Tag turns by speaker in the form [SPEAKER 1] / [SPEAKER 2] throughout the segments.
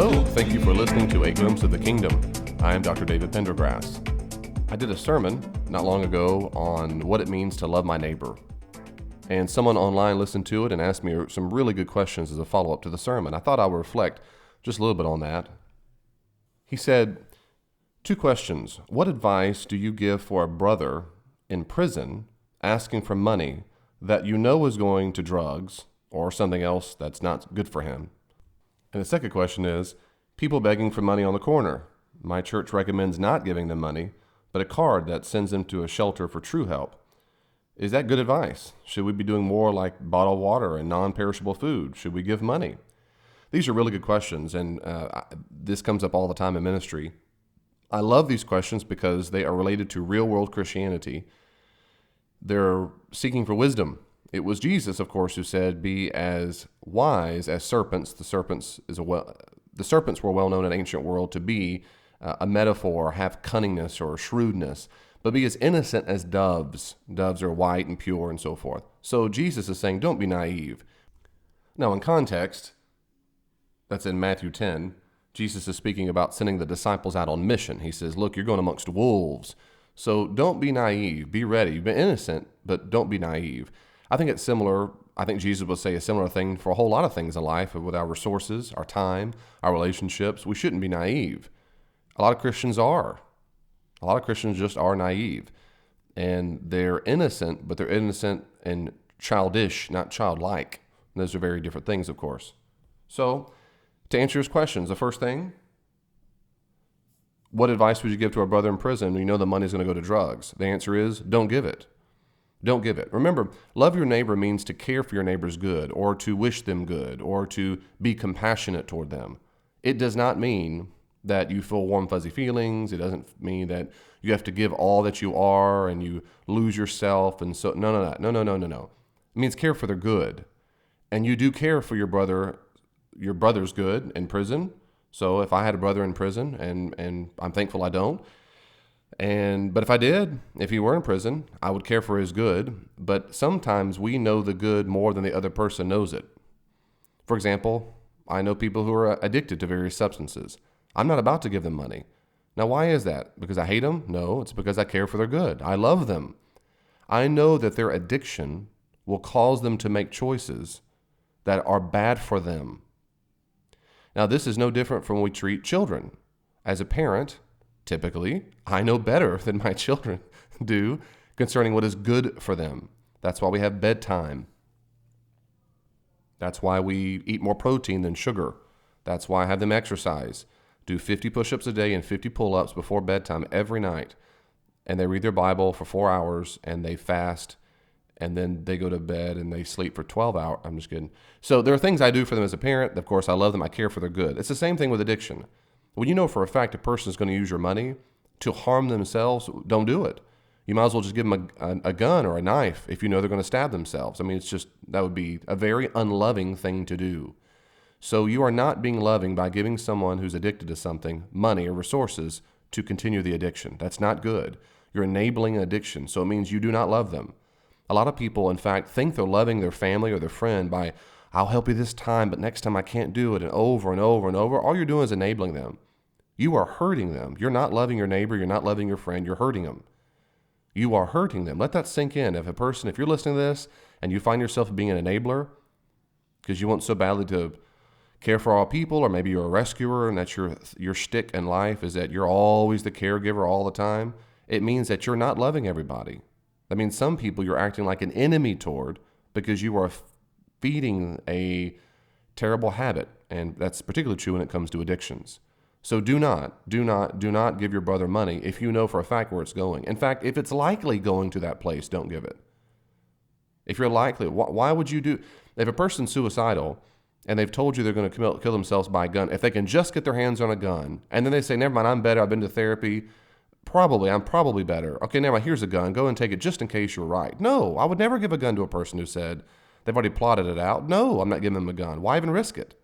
[SPEAKER 1] Hello, thank you for listening to A Glimpse of the Kingdom. I am Dr. David Pendergrass. I did a sermon not long ago on what it means to love my neighbor. And someone online listened to it and asked me some really good questions as a follow-up to the sermon. I thought I would reflect just a little bit on that. He said, 2 questions. What advice do you give for a brother in prison asking for money that you know is going to drugs or something else that's not good for him? And the second question is, people begging for money on the corner. My church recommends not giving them money, but a card that sends them to a shelter for true help. Is that good advice? Should we be doing more like bottled water and non-perishable food? Should we give money? These are really good questions, and this comes up all the time in ministry. I love these questions because they are related to real-world Christianity. They're seeking for wisdom. It was Jesus, of course, who said, "Be as wise as serpents." The serpents were well known in ancient world to be a metaphor, have cunningness or shrewdness, but be as innocent as doves. Doves are white and pure and so forth. So Jesus is saying, don't be naive. Now, in context, that's in Matthew 10, Jesus is speaking about sending the disciples out on mission. He says, look, you're going amongst wolves. So don't be naive. Be ready. Be innocent, but don't be naive. I think it's similar. I think Jesus would say a similar thing for a whole lot of things in life with our resources, our time, our relationships. We shouldn't be naive. A lot of Christians are. A lot of Christians just are naive. And they're innocent, but they're innocent and childish, not childlike. And those are very different things, of course. So, to answer his questions, the first thing, what advice would you give to a brother in prison when you know the money's going to go to drugs? The answer is, don't give it. Don't give it. Remember, love your neighbor means to care for your neighbor's good, or to wish them good, or to be compassionate toward them. It does not mean that you feel warm, fuzzy feelings. It doesn't mean that you have to give all that you are and you lose yourself. And so, no. It means care for their good. And you do care for your brother's good in prison. So if I had a brother in prison, and I'm thankful I don't, but if I did, if he were in prison, I would care for his good. But sometimes we know the good more than the other person knows it. For example, I know people who are addicted to various substances. I'm not about to give them money. Now, why is that? Because I hate them? No, it's because I care for their good. I love them. I know that their addiction will cause them to make choices that are bad for them. Now, this is no different from when we treat children. As a parent, typically, I know better than my children do concerning what is good for them. That's why we have bedtime. That's why we eat more protein than sugar. That's why I have them exercise. Do 50 push-ups a day and 50 pull-ups before bedtime every night. And they read their Bible for 4 hours and they fast. And then they go to bed and they sleep for 12 hours. I'm just kidding. So there are things I do for them as a parent. Of course, I love them. I care for their good. It's the same thing with addiction. When you know for a fact a person is going to use your money to harm themselves, don't do it. You might as well just give them a gun or a knife if you know they're going to stab themselves. I mean, that would be a very unloving thing to do. So you are not being loving by giving someone who's addicted to something money or resources to continue the addiction. That's not good. You're enabling an addiction, so it means you do not love them. A lot of people, in fact, think they're loving their family or their friend by, I'll help you this time, but next time I can't do it, and over and over and over. All you're doing is enabling them. You are hurting them. You're not loving your neighbor. You're not loving your friend. You're hurting them. You are hurting them. Let that sink in. If you're listening to this and you find yourself being an enabler because you want so badly to care for all people, or maybe you're a rescuer and that's your shtick in life is that you're always the caregiver all the time, it means that you're not loving everybody. That means some people you're acting like an enemy toward because you are feeding a terrible habit, and that's particularly true when it comes to addictions. So do not give your brother money if you know for a fact where it's going. In fact, if it's likely going to that place, don't give it. If you're likely, why would you do? If a person's suicidal and they've told you they're going to kill themselves by a gun, if they can just get their hands on a gun, and then they say, never mind, I'm better, I've been to therapy, I'm probably better. Okay, never mind, here's a gun, go and take it just in case you're right. No, I would never give a gun to a person who said they've already plotted it out. No, I'm not giving them a gun. Why even risk it?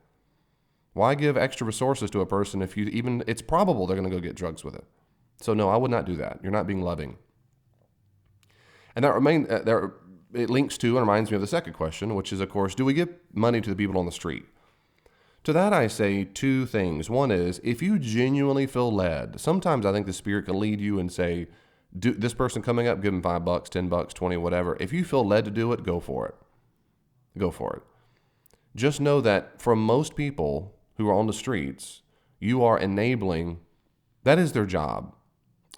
[SPEAKER 1] Why give extra resources to a person if it's probable they're going to go get drugs with it? So no, I would not do that. You're not being loving. And it links to and reminds me of the second question, which is, of course, do we give money to the people on the street? To that I say two things. One is, if you genuinely feel led, sometimes I think the Spirit can lead you and say, do this person coming up, give them $5, $10, 20, whatever. If you feel led to do it, go for it. Go for it. Just know that for most people who are on the streets, you are enabling, that is their job.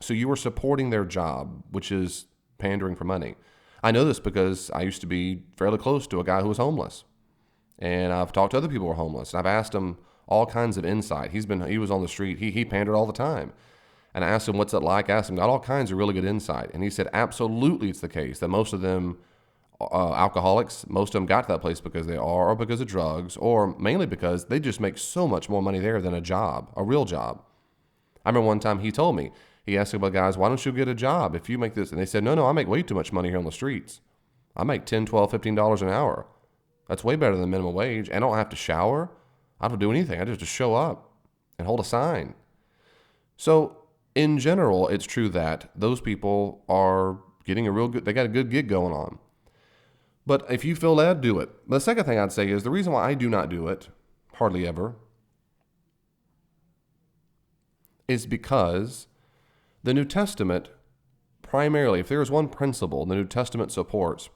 [SPEAKER 1] So you are supporting their job, which is pandering for money. I know this because I used to be fairly close to a guy who was homeless. And I've talked to other people who are homeless. I've asked him all kinds of insight. He was on the street. He pandered all the time. And I asked him, what's it like? I asked him, got all kinds of really good insight. And he said, absolutely it's the case that most of them, alcoholics, most of them got to that place because they are, or because of drugs, or mainly because they just make so much more money there than a job, a real job. I remember one time he told me, he asked about guys, why don't you get a job if you make this? And they said, no, I make way too much money here on the streets. I make $10, $12, $15 an hour. That's way better than minimum wage. And I don't have to shower. I don't do anything. I just show up and hold a sign. So in general, it's true that those people are getting they got a good gig going on. But if you feel led, do it. The second thing I'd say is the reason why I do not do it, hardly ever, is because the New Testament, primarily, if there is one principle the New Testament supports,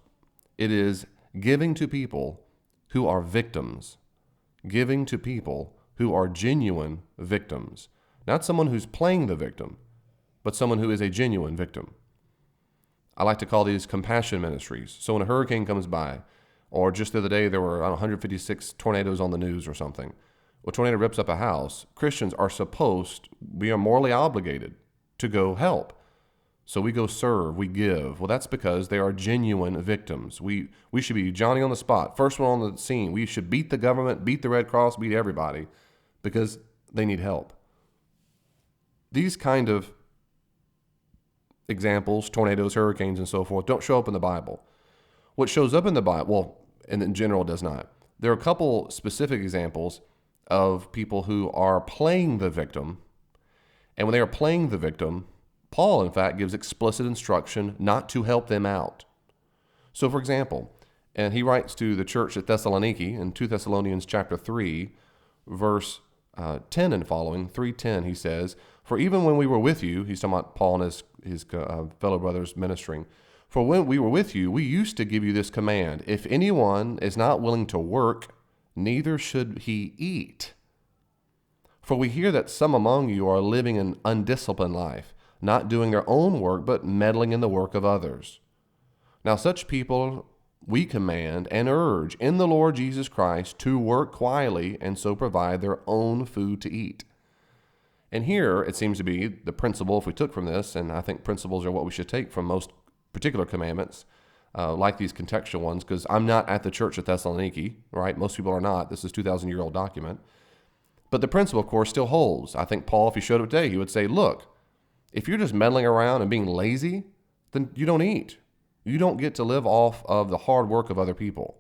[SPEAKER 1] it is giving to people who are victims, giving to people who are genuine victims. Not someone who's playing the victim, but someone who is a genuine victim. I like to call these compassion ministries. So when a hurricane comes by, or just the other day there were 156 tornadoes on the news or something, a tornado rips up a house, Christians are we are morally obligated to go help. So we go serve, we give. Well, that's because they are genuine victims. We should be Johnny on the spot, first one on the scene. We should beat the government, beat the Red Cross, beat everybody because they need help. These kind of examples, tornadoes, hurricanes, and so forth, don't show up in the Bible. What shows up in the Bible, well, and in general does not. There are a couple specific examples of people who are playing the victim. And when they are playing the victim, Paul, in fact, gives explicit instruction not to help them out. So, for example, and he writes to the church at Thessaloniki in 2 Thessalonians chapter 3, verse 10 and following, 3:10, he says, "For even when we were with you," he's talking about Paul and his fellow brothers ministering, "for when we were with you, we used to give you this command, if anyone is not willing to work, neither should he eat. For we hear that some among you are living an undisciplined life, not doing their own work, but meddling in the work of others. Now such people we command and urge in the Lord Jesus Christ to work quietly and so provide their own food to eat." And here it seems to be the principle, if we took from this, and I think principles are what we should take from most particular commandments, like these contextual ones, because I'm not at the church at Thessaloniki, right? Most people are not. This is a 2,000-year-old document. But the principle, of course, still holds. I think Paul, if he showed up today, he would say, look, if you're just meddling around and being lazy, then you don't eat. You don't get to live off of the hard work of other people.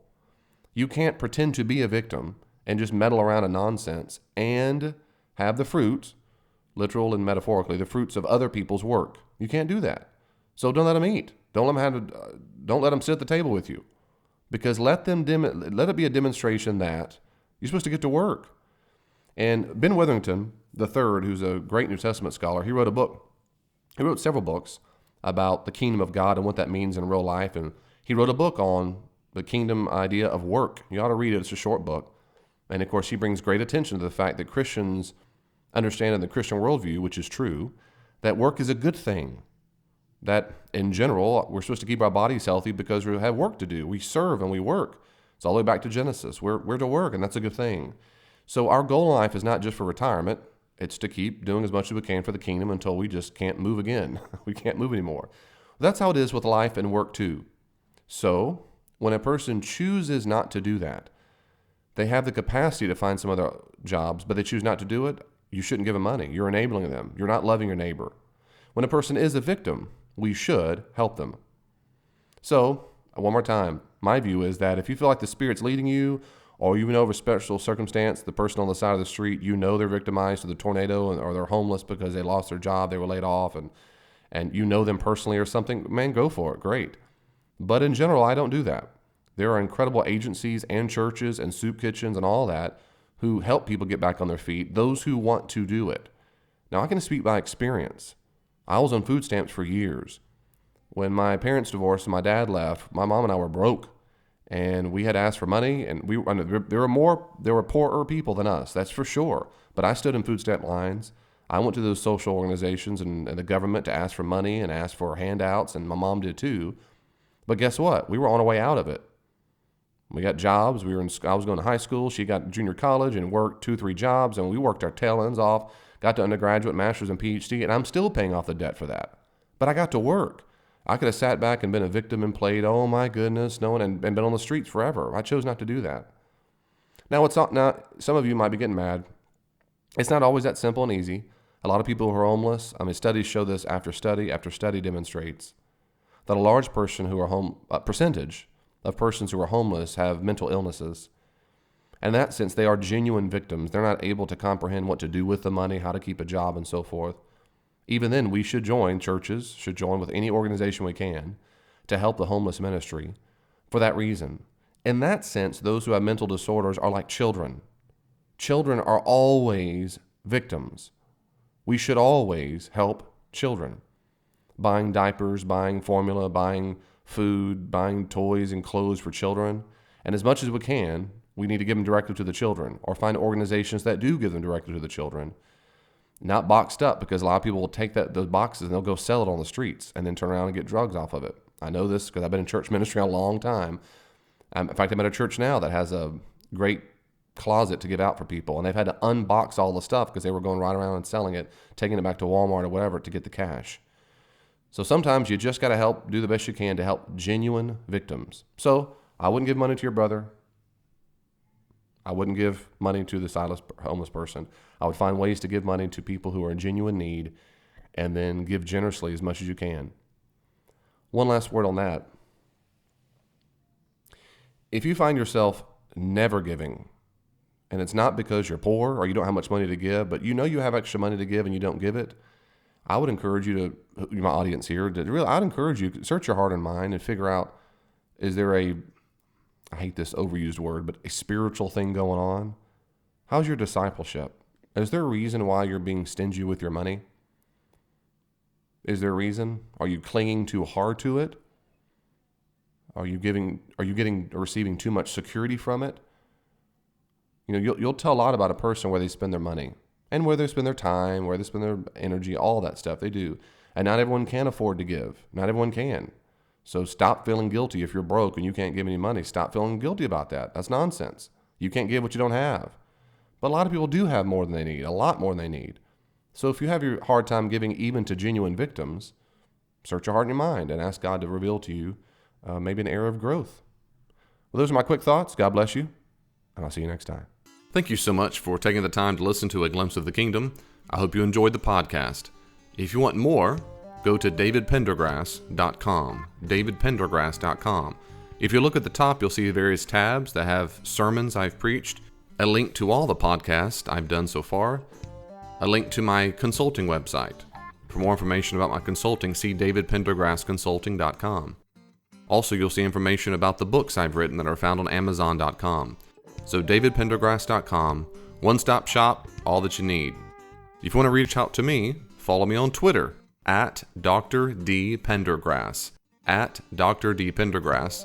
[SPEAKER 1] You can't pretend to be a victim and just meddle around in nonsense and have the fruits, literal and metaphorically, the fruits of other people's work. You can't do that. So don't let them eat. Don't let them sit at the table with you, because let it be a demonstration that you're supposed to get to work. And Ben Witherington III, who's a great New Testament scholar, he wrote a book. He wrote several books about the kingdom of God and what that means in real life. And he wrote a book on the kingdom idea of work. You ought to read it. It's a short book. And of course, he brings great attention to the fact that Christians understand in the Christian worldview, which is true, that work is a good thing. That in general, we're supposed to keep our bodies healthy because we have work to do. We serve and we work. It's all the way back to Genesis. We're to work, and that's a good thing. So our goal in life is not just for retirement. It's to keep doing as much as we can for the kingdom until we just can't move again. We can't move anymore. That's how it is with life and work too. So when a person chooses not to do that, they have the capacity to find some other jobs, but they choose not to do it, you shouldn't give them money. You're enabling them. You're not loving your neighbor. When a person is a victim, we should help them. So, one more time, my view is that if you feel like the Spirit's leading you, or you know of a special circumstance, the person on the side of the street, you know they're victimized to the tornado or they're homeless because they lost their job, they were laid off, and you know them personally or something, man, go for it. Great. But in general, I don't do that. There are incredible agencies and churches and soup kitchens and all that who help people get back on their feet, those who want to do it. Now, I can speak by experience. I was on food stamps for years. When my parents divorced and my dad left, my mom and I were broke, and we had asked for money, and there were poorer people than us, that's for sure. But I stood in food stamp lines. I went to those social organizations and the government to ask for money and ask for handouts, and my mom did too. But guess what? We were on our way out of it. We got jobs. I was going to high school. She got junior college and worked 2-3 jobs, and we worked our tail ends off, got to undergraduate, master's, and PhD, and I'm still paying off the debt for that. But I got to work. I could have sat back and been a victim and played, oh my goodness, and been on the streets forever. I chose not to do that. Now, some of you might be getting mad. It's not always that simple and easy. A lot of people who are homeless, studies show this after study demonstrates that a large percentage of persons who are homeless have mental illnesses. And in that sense, they are genuine victims. They're not able to comprehend what to do with the money, how to keep a job, and so forth. Even then, we should join, churches should join with any organization we can to help the homeless ministry for that reason. In that sense, those who have mental disorders are like children. Children are always victims. We should always help children. Buying diapers, buying formula, buying food, buying toys and clothes for children. And as much as we can, we need to give them directly to the children, or find organizations that do give them directly to the children. Not boxed up, because a lot of people will take those boxes and they'll go sell it on the streets and then turn around and get drugs off of it. I know this because I've been in church ministry a long time. In fact, I'm at a church now that has a great closet to give out for people, and they've had to unbox all the stuff because they were going right around and selling it, taking it back to Walmart or whatever to get the cash. So sometimes you just got to do the best you can to help genuine victims. So I wouldn't give money to your brother. I wouldn't give money to the homeless person. I would find ways to give money to people who are in genuine need, and then give generously as much as you can. One last word on that. If you find yourself never giving, and it's not because you're poor or you don't have much money to give, but you know you have extra money to give and you don't give it, I would encourage you my audience here, I'd encourage you to search your heart and mind and figure out, is there I hate this overused word, but a spiritual thing going on? How's your discipleship? Is there a reason why you're being stingy with your money? Is there a reason? Are you clinging too hard to it? Are you getting or receiving too much security from it? You'll tell a lot about a person where they spend their money, and where they spend their time, where they spend their energy, all that stuff they do. And not everyone can afford to give. Not everyone can. So stop feeling guilty if you're broke and you can't give any money. Stop feeling guilty about that. That's nonsense. You can't give what you don't have. But a lot of people do have more than they need, a lot more than they need. So if you have your hard time giving even to genuine victims, search your heart and your mind and ask God to reveal to you maybe an area of growth. Well, those are my quick thoughts. God bless you, and I'll see you next time. Thank you so much for taking the time to listen to A Glimpse of the Kingdom. I hope you enjoyed the podcast. If you want more, go to davidpendergrass.com, davidpendergrass.com. If you look at the top, you'll see various tabs that have sermons I've preached, a link to all the podcasts I've done so far, a link to my consulting website. For more information about my consulting, see davidpendergrassconsulting.com. Also, you'll see information about the books I've written that are found on amazon.com. So davidpendergrass.com, one-stop shop, all that you need. If you want to reach out to me, follow me on Twitter at Dr. D. Pendergrass, at Dr. D. Pendergrass,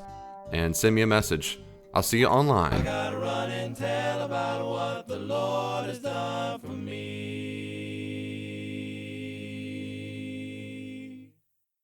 [SPEAKER 1] and send me a message. I'll see you online. I gotta run and tell about what the Lord has done.